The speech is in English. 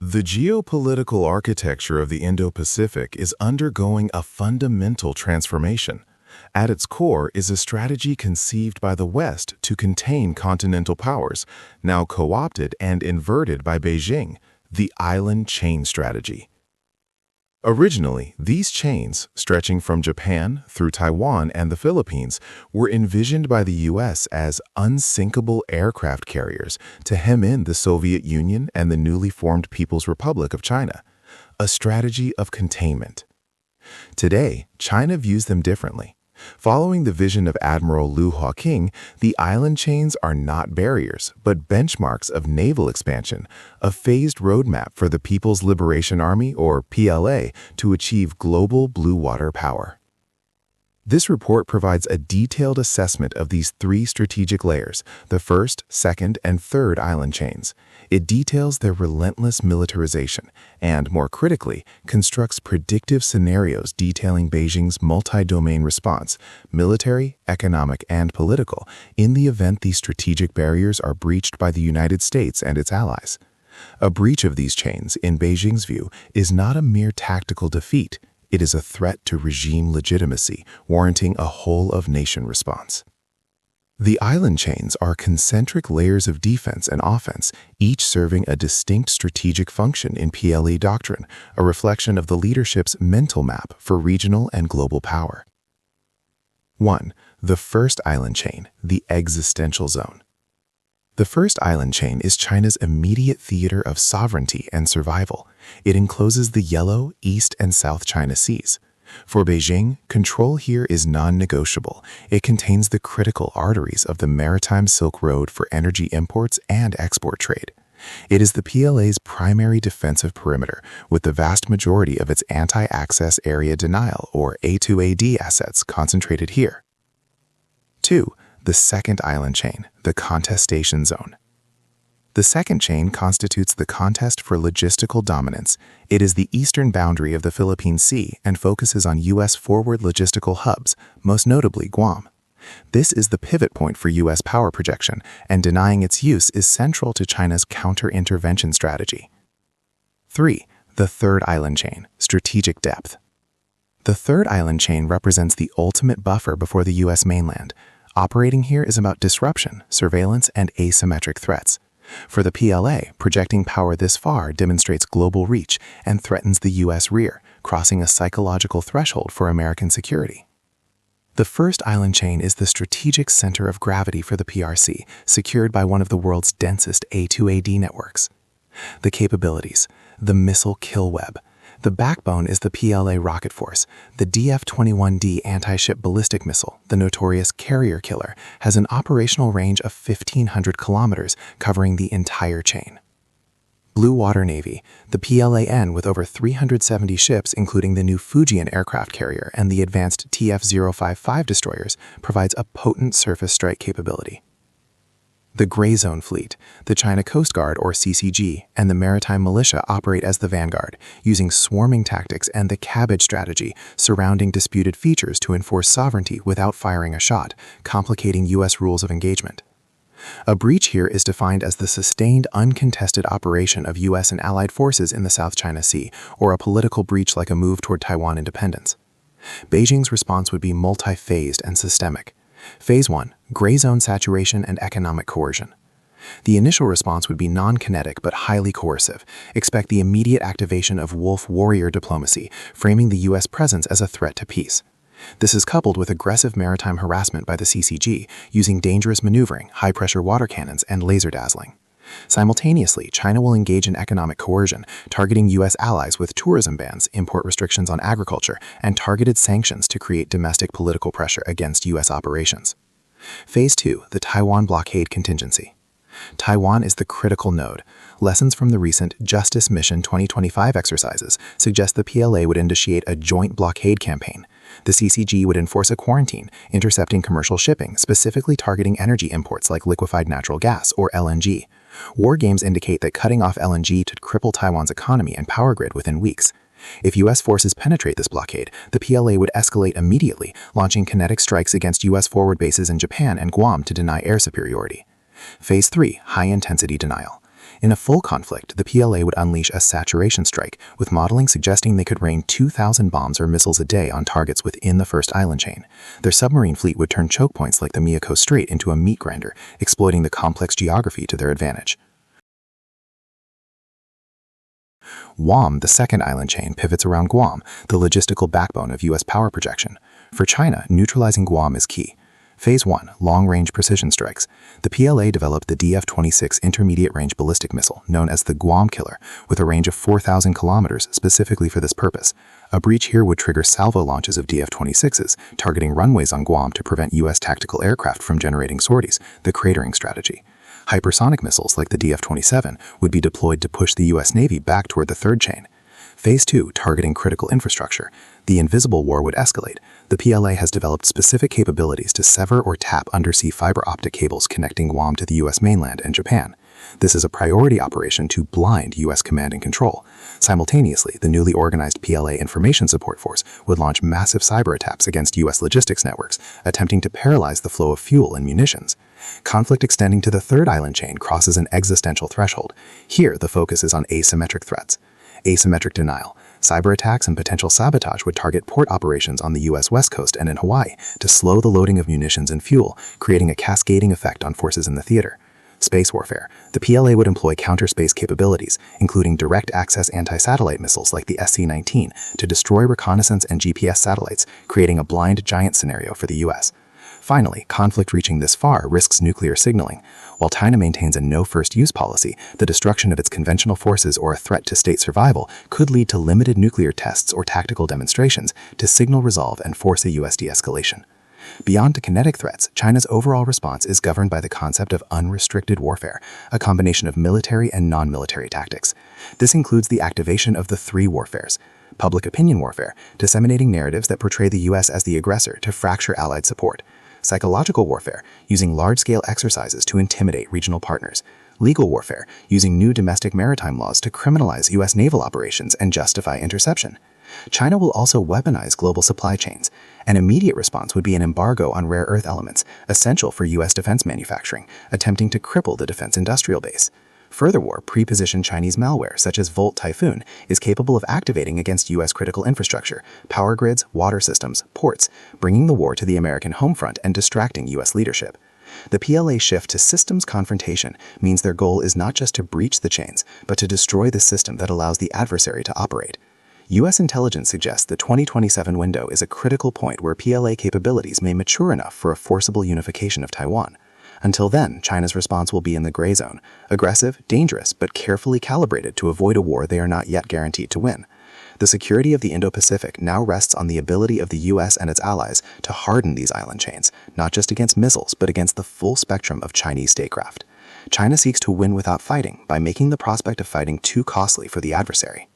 The geopolitical architecture of the Indo-Pacific is undergoing a fundamental transformation. At its core is a strategy conceived by the West to contain continental powers, now co-opted and inverted by Beijing, the island chain strategy. Originally, these chains, stretching from Japan through Taiwan and the Philippines, were envisioned by the U.S. as unsinkable aircraft carriers to hem in the Soviet Union and the newly formed People's Republic of China, a strategy of containment. Today, China views them differently. Following the vision of Admiral Liu Hawking, the island chains are not barriers, but benchmarks of naval expansion, a phased roadmap for the People's Liberation Army, or PLA, to achieve global blue water power. This report provides a detailed assessment of these three strategic layers, the first, second, and third island chains. It details their relentless militarization and, more critically, constructs predictive scenarios detailing Beijing's multi-domain response, military, economic, and political, in the event these strategic barriers are breached by the United States and its allies. A breach of these chains, in Beijing's view, is not a mere tactical defeat. It is a threat to regime legitimacy, warranting a whole-of-nation response. The island chains are concentric layers of defense and offense, each serving a distinct strategic function in PLA doctrine, a reflection of the leadership's mental map for regional and global power. 1. The first island chain, the existential zone. The first island chain is China's immediate theater of sovereignty and survival. It encloses the Yellow, East, and South China Seas. For Beijing, control here is non-negotiable. It contains the critical arteries of the maritime Silk Road for energy imports and export trade. It is the PLA's primary defensive perimeter, with the vast majority of its anti-access area denial, or A2AD assets, concentrated here. 2. The second island chain, the contestation zone. The second chain constitutes the contest for logistical dominance. It is the eastern boundary of the Philippine Sea and focuses on U.S. forward logistical hubs, most notably Guam. This is the pivot point for U.S. power projection, and denying its use is central to China's counter-intervention strategy. 3. The third island chain, strategic depth. The third island chain represents the ultimate buffer before the U.S. mainland. Operating here is about disruption, surveillance, and asymmetric threats. For the PLA, projecting power this far demonstrates global reach and threatens the U.S. rear, crossing a psychological threshold for American security. The first island chain is the strategic center of gravity for the PRC, secured by one of the world's densest A2AD networks. The capabilities: the missile kill web. The backbone is the PLA rocket force. The DF-21D anti-ship ballistic missile, the notorious carrier killer, has an operational range of 1,500 kilometers, covering the entire chain. Blue Water Navy. The PLAN, with over 370 ships, including the new Fujian aircraft carrier and the advanced TF-055 destroyers, provides a potent surface strike capability. The Gray Zone Fleet. The China Coast Guard, or CCG, and the Maritime Militia operate as the vanguard, using swarming tactics and the cabbage strategy, surrounding disputed features to enforce sovereignty without firing a shot, complicating U.S. rules of engagement. A breach here is defined as the sustained, uncontested operation of U.S. and allied forces in the South China Sea, or a political breach like a move toward Taiwan independence. Beijing's response would be multi-phased and systemic. Phase 1. Gray zone saturation and economic coercion. The initial response would be non-kinetic but highly coercive. Expect the immediate activation of wolf warrior diplomacy, framing the U.S. presence as a threat to peace. This is coupled with aggressive maritime harassment by the CCG, using dangerous maneuvering, high-pressure water cannons, and laser dazzling. Simultaneously, China will engage in economic coercion, targeting U.S. allies with tourism bans, import restrictions on agriculture, and targeted sanctions to create domestic political pressure against U.S. operations. Phase 2. The Taiwan Blockade Contingency. Taiwan is the critical node. Lessons from the recent Justice Mission 2025 exercises suggest the PLA would initiate a joint blockade campaign. The CCG would enforce a quarantine, intercepting commercial shipping, specifically targeting energy imports like liquefied natural gas, or LNG. War games indicate that cutting off LNG could cripple Taiwan's economy and power grid within weeks. If U.S. forces penetrate this blockade, the PLA would escalate immediately, launching kinetic strikes against U.S. forward bases in Japan and Guam to deny air superiority. Phase 3. High-intensity denial. In a full conflict, the PLA would unleash a saturation strike, with modeling suggesting they could rain 2,000 bombs or missiles a day on targets within the first island chain. Their submarine fleet would turn choke points like the Miyako Strait into a meat grinder, exploiting the complex geography to their advantage. Guam, the second island chain, pivots around Guam, the logistical backbone of U.S. power projection. For China, neutralizing Guam is key. Phase 1. Long-range precision strikes. The PLA developed the DF-26 intermediate-range ballistic missile, known as the Guam Killer, with a range of 4,000 kilometers specifically for this purpose. A breach here would trigger salvo launches of DF-26s, targeting runways on Guam to prevent U.S. tactical aircraft from generating sorties, the cratering strategy. Hypersonic missiles like the DF-27 would be deployed to push the U.S. Navy back toward the third chain. Phase 2, targeting critical infrastructure. The invisible war would escalate. The PLA has developed specific capabilities to sever or tap undersea fiber optic cables connecting Guam to the U.S. mainland and Japan. This is a priority operation to blind U.S. command and control. Simultaneously, the newly organized PLA Information Support Force would launch massive cyber attacks against U.S. logistics networks, attempting to paralyze the flow of fuel and munitions. Conflict extending to the third island chain crosses an existential threshold. Here, the focus is on asymmetric threats. Asymmetric denial. Cyber attacks and potential sabotage would target port operations on the U.S. West Coast and in Hawaii to slow the loading of munitions and fuel, creating a cascading effect on forces in the theater. Space warfare. The PLA would employ counter-space capabilities, including direct-access anti-satellite missiles like the SC-19, to destroy reconnaissance and GPS satellites, creating a blind giant scenario for the U.S. Finally, conflict reaching this far risks nuclear signaling. While China maintains a no-first-use policy, the destruction of its conventional forces or a threat to state survival could lead to limited nuclear tests or tactical demonstrations to signal resolve and force a U.S. de-escalation. Beyond the kinetic threats, China's overall response is governed by the concept of unrestricted warfare, a combination of military and non-military tactics. This includes the activation of the three warfares: public opinion warfare, disseminating narratives that portray the U.S. as the aggressor to fracture allied support; psychological warfare, using large-scale exercises to intimidate regional partners; legal warfare, using new domestic maritime laws to criminalize U.S. naval operations and justify interception. China will also weaponize global supply chains. An immediate response would be an embargo on rare earth elements, essential for U.S. defense manufacturing, attempting to cripple the defense industrial base. Furthermore, pre-positioned Chinese malware, such as Volt Typhoon, is capable of activating against U.S. critical infrastructure, power grids, water systems, ports, bringing the war to the American home front and distracting U.S. leadership. The PLA's shift to systems confrontation means their goal is not just to breach the chains, but to destroy the system that allows the adversary to operate. U.S. intelligence suggests the 2027 window is a critical point where PLA capabilities may mature enough for a forcible unification of Taiwan. Until then, China's response will be in the gray zone, aggressive, dangerous, but carefully calibrated to avoid a war they are not yet guaranteed to win. The security of the Indo-Pacific now rests on the ability of the U.S. and its allies to harden these island chains, not just against missiles, but against the full spectrum of Chinese statecraft. China seeks to win without fighting by making the prospect of fighting too costly for the adversary.